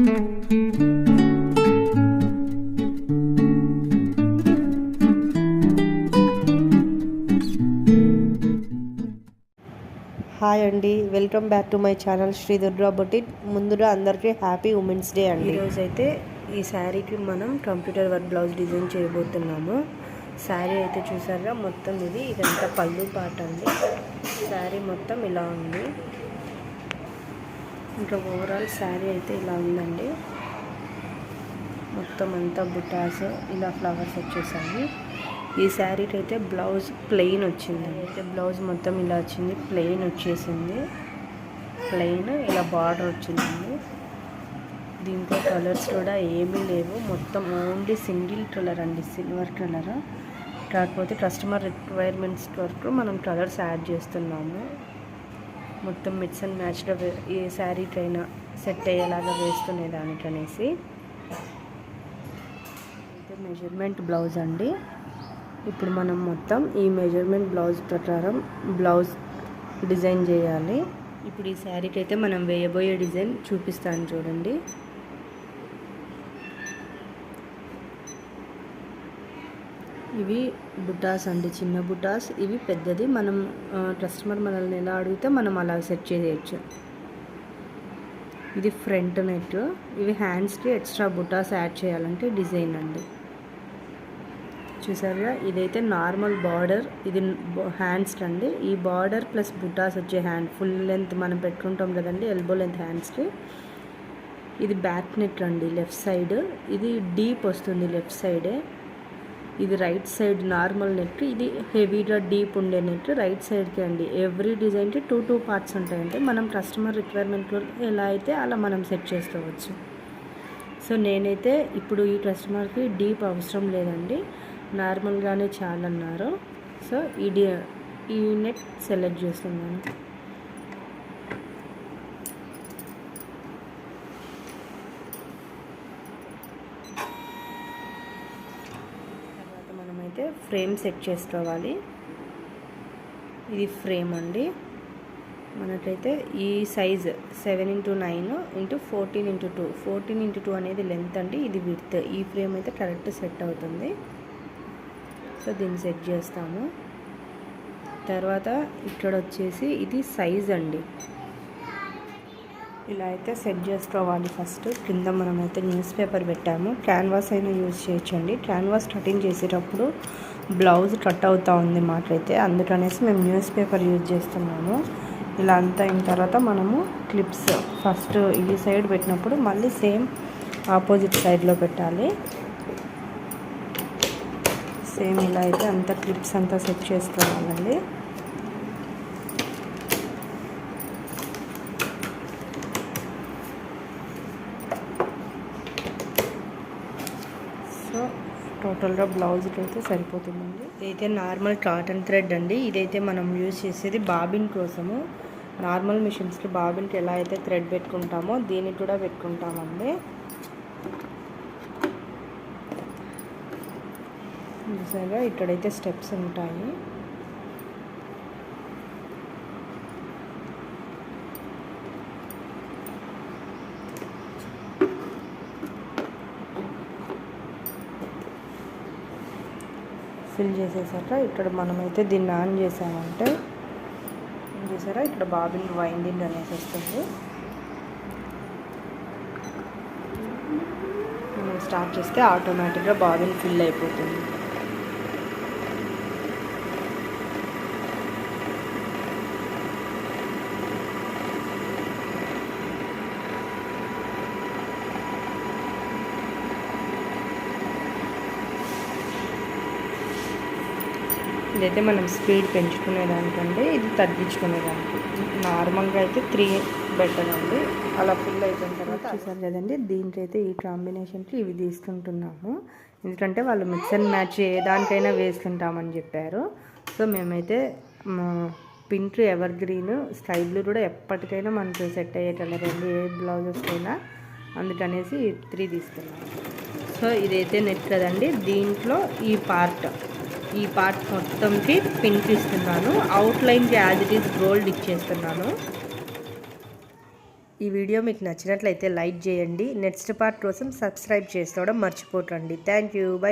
Hi అండి, welcome back to my channel Shri Durga boutique. ముందుగా అందరికీ హ్యాపీ ఉమెన్స్ డే అండి. ఈరోజు అయితే ఈ శారీకి మనం కంప్యూటర్ వర్క్ బ్లౌజ్ డిజైన్ చేయబోతున్నాము. శారీ అయితే చూసారా, మొత్తం ఇదంతా పళ్ళు పాట అండి. శారీ మొత్తం ఇలా ఉంది. ఇంకా ఓవరాల్ శారీ అయితే ఇలా ఉందండి. మొత్తం అంతా బుటాస్ ఇలా ఫ్లవర్స్ వచ్చేసాయి. ఈ శారీకి అయితే బ్లౌజ్ ప్లెయిన్ వచ్చింది. అయితే బ్లౌజ్ మొత్తం ఇలా వచ్చింది, ప్లెయిన్ వచ్చేసింది. ప్లెయిన్ ఇలా బార్డర్ వచ్చిందండి. దీంట్లో కలర్స్ కూడా ఏమీ లేవు, మొత్తం ఓన్లీ సింగిల్ కలర్ అండి, సిల్వర్ కలర్. కాకపోతే కస్టమర్ రిక్వైర్మెంట్స్ వరకు మనం కలర్స్ యాడ్ చేస్తున్నాము. మొత్తం మిక్స్ అండ్ మ్యాచ్గా ఏ శారీకైనా సెట్ అయ్యేలాగా వేసుకునే దానికనేసి. అయితే మెజర్మెంట్ బ్లౌజ్ అండి. ఇప్పుడు మనం మొత్తం ఈ మెజర్మెంట్ బ్లౌజ్ ప్రకారం బ్లౌజ్ డిజైన్ చేయాలి. ఇప్పుడు ఈ శారీకి అయితే మనం వేయబోయే డిజైన్ చూపిస్తాను చూడండి. ఇవి బుటాస్ అండి, చిన్న బుటాస్. ఇవి పెద్దది. మనం కస్టమర్ మనల్ని ఎలా అడిగితే మనం అలా సెట్ చేయవచ్చు. ఇది ఫ్రంట్ నెక్. ఇవి హ్యాండ్స్కి ఎక్స్ట్రా బుటాస్ యాడ్ చేయాలంటే డిజైన్ అండి. చూసారుగా, ఇదైతే నార్మల్ బార్డర్, ఇది హ్యాండ్స్ అండి. ఈ బార్డర్ ప్లస్ బుటాస్ వచ్చే హ్యాండ్ ఫుల్ లెంత్ మనం పెట్టుకుంటాం కదండి, ఎల్బో లెంత్ హ్యాండ్స్కి. ఇది బ్యాక్ నెక్ అండి, లెఫ్ట్ సైడ్. ఇది డీప్ వస్తుంది లెఫ్ట్ సైడే. ఇది రైట్ సైడ్ నార్మల్ నెక్. ఇది హెవీగా డీప్ ఉండే నెక్ రైట్ సైడ్కి అండి. ఎవ్రీ డిజైన్కి టూ పార్ట్స్ ఉంటాయండి. మనం కస్టమర్ రిక్వైర్మెంట్లో ఎలా అయితే అలా మనం సెట్ చేసుకోవచ్చు. సో నేనైతే ఇప్పుడు ఈ కస్టమర్కి డీప్ అవసరం లేదండి, నార్మల్గానే చాలన్నారు. సో ఈ నెక్ సెలెక్ట్ చేస్తున్నాను. తర్వాత మనమైతే ఫ్రేమ్ సెట్ చేసుకోవాలి. ఇది ఫ్రేమ్ అండి. మనకైతే ఈ size 7x9 x 14x2. 14x2 అనేది లెంత్ అండి, ఇది విడ్త్. ఈ ఫ్రేమ్ అయితే కరెక్ట్ సెట్ అవుతుంది. సో దీన్ని సెట్ చేస్తాము. తర్వాత ఇక్కడ వచ్చేసి ఇది సైజ్ అండి. ఇలా అయితే సెట్ చేసుకోవాలి. ఫస్ట్ కింద మనమైతే న్యూస్ పేపర్ పెట్టాము. క్యాన్వాస్ అయినా యూజ్ చేయొచ్చండి. క్యాన్వాస్ కటింగ్ చేసేటప్పుడు బ్లౌజ్ కట్ అవుతూ ఉంది మాకైతే, అందుకనేసి మేము న్యూస్ పేపర్ యూజ్ చేస్తున్నాము. ఇలా అంతా అయిన తర్వాత మనము క్లిప్స్ ఫస్ట్ ఈ సైడ్ పెట్టినప్పుడు మళ్ళీ సేమ్ ఆపోజిట్ సైడ్లో పెట్టాలి. సేమ్ ఇలా అయితే అంతా క్లిప్స్ అంతా సెట్ చేసుకోవాలండి. సో టోటల్గా బ్లౌజ్కి అయితే సరిపోతుందండి. ఇదైతే నార్మల్ కాటన్ థ్రెడ్ అండి. ఇదైతే మనం యూజ్ చేసేది బాబిన్ కోసము. నార్మల్ మిషన్స్కి బాబిన్కి ఎలా అయితే థ్రెడ్ పెట్టుకుంటామో దీనికి కూడా పెట్టుకుంటామండి. చూసాగా, ఇక్కడైతే స్టెప్స్ ఉంటాయి. ఫిల్ చేసేసాక ఇక్కడ మనమైతే దీన్ని ఆన్ చేసామంటే చూసారా, ఇక్కడ బాబిన్ వైండింగ్ అనేసి వస్తుంది. మనం స్టార్ట్ చేస్తే ఆటోమేటిక్గా బాబిన్ ఫిల్ అయిపోతుంది. ఇదైతే మనం స్పీడ్ పెంచుకునేదానికంటే ఇది తగ్గించుకునేదానికి. నార్మల్గా అయితే 3 బెటర్ అండి. అలా ఫుల్ అయిపోయిన తర్వాత చూసారు కదండి, దీనికైతే ఈ కాంబినేషన్కి ఇవి తీసుకుంటున్నాము. ఎందుకంటే వాళ్ళు మిక్స్ అండ్ మ్యాచ్ ఏ దానికైనా వేసుకుంటామని చెప్పారు. సో మేమైతే pink, ever green, sky blue కూడా ఎప్పటికైనా మనకు సెట్ అయ్యే కలర్ అండి ఏ బ్లౌజెస్కైనా. అందుకనేసి 3 తీసుకున్నాము. సో ఇదైతే నెట్ కదండి, దీంట్లో ఈ పార్ట్ మొత్తంకి పింక్ ఇస్తున్నాను. అవుట్లైన్కి యాజ్ ఇట్ ఈస్ గోల్డ్ ఇచ్చేస్తున్నాను. ఈ వీడియో మీకు నచ్చినట్లయితే లైక్ చేయండి. నెక్స్ట్ పార్ట్ కోసం సబ్స్క్రైబ్ చేసుకోవడం మర్చిపోకండి. Thank you. బై.